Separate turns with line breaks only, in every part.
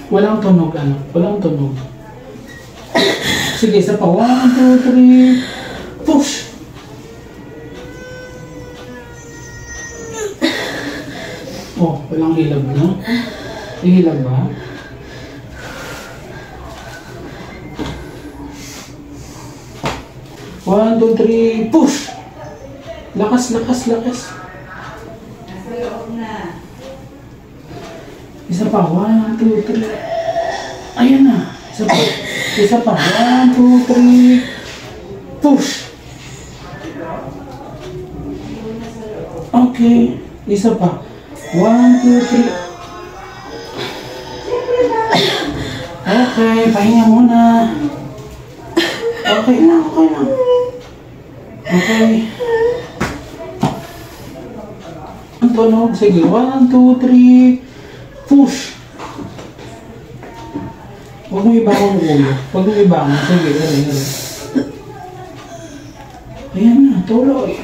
Walang tunog, anak. Walang tunog. Sige, isa pa. 1, 2, 3. Push! Oh, walang hilab na. May hilab ba? One, two, three, push! Lakas, lakas, lakas. Isa pa, 1, 2, 3. Ayan na. Isa pa. Isa pa, 1, 2, 3. Push! Okay. Isa pa. 1, 2, 3. Okay, pahinga muna. Okay na, okay na. Okay. Ang tunog. Sige, 1, 2, 3. Push! Huwag mo ibangon ang ulo. Huwag mo ibangon. Sige, dali. Ayan na, tuloy.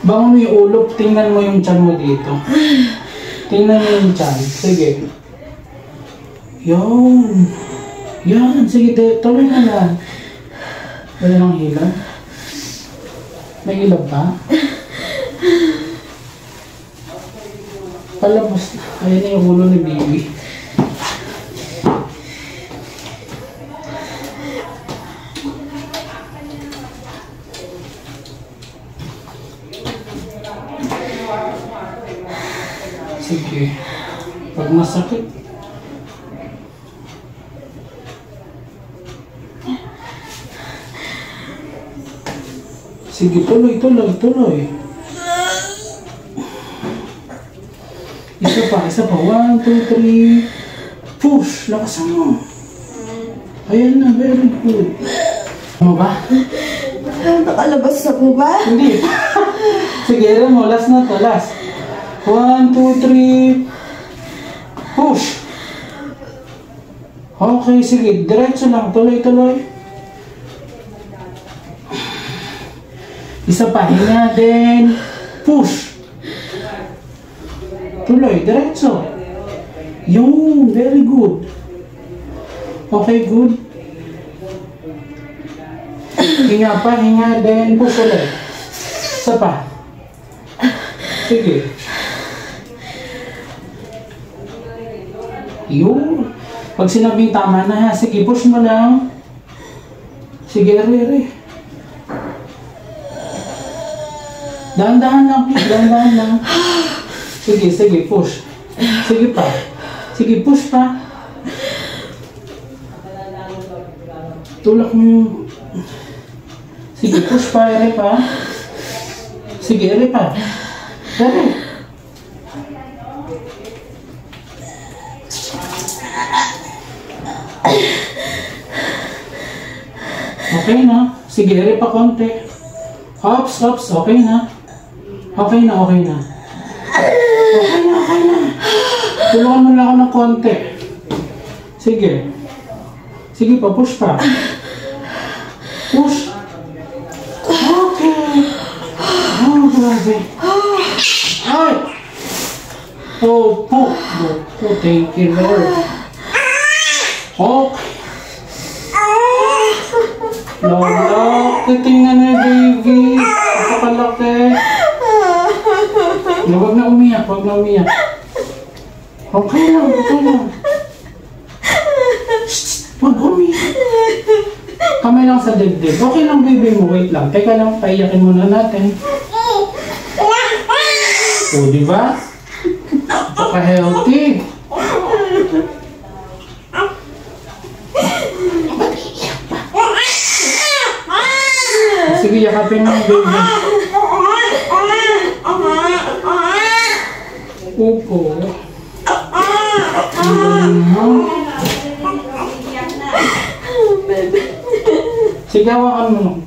Bangon mo yung ulo, tingnan mo yung tiyan mo dito. Tingnan mo yung tiyan. Sige. Yun. Yan. Sige, tuloy na lang. Wala nang hilab. May hilab pa? Palabas na. Ayan na yung ulo ni baby. Sige. Pag masakit. Sige, tuloy. Isa pa. 1, 2, 3. Push! Lakasan mo. Ayan na, very good. Ano ba?
Nakalabas na po ba?
Hindi. Sige, alam mo, last na to, last. 1, 2, 3. Push! Okay, sige, diretso lang. Tuloy. Isa pa, hinga din. Push! Tuloy, diretso. Yun, very good. Okay, good. Hinga pa, hinga din. Push ulit. Isa pa. Sige. Yun. Pag sinabing tama na ha, sige, push mo lang. Sige, re. Dahan-dahan lang, please. Dahan-dahan lang. Sige, push. Sige pa. Sige, push pa. Tulak mo yung... Sige, push pa, ere pa. Sige, ere pa. Ere. Okay na. Sige, ere pa konti. Hops. Okay na. Okay na. Tulungan mo lang ako ng konti. Sige. Sige pa, push pa. Push. Okay. Oh, grabe. Ay! Oh, thank you, Lord. Okay. Lord, tingnan na, baby. Napakalaki. Huwag na umiyak. Okay lang. Huwag umiyak. Kamay lang sa dibdib. Okay lang, baby mo. Wait lang. Teka lang, paiyakin muna natin. O, diba? Napaka-healthy. Sige, yakapin mo, baby. Opo. Sige, hawakan mo.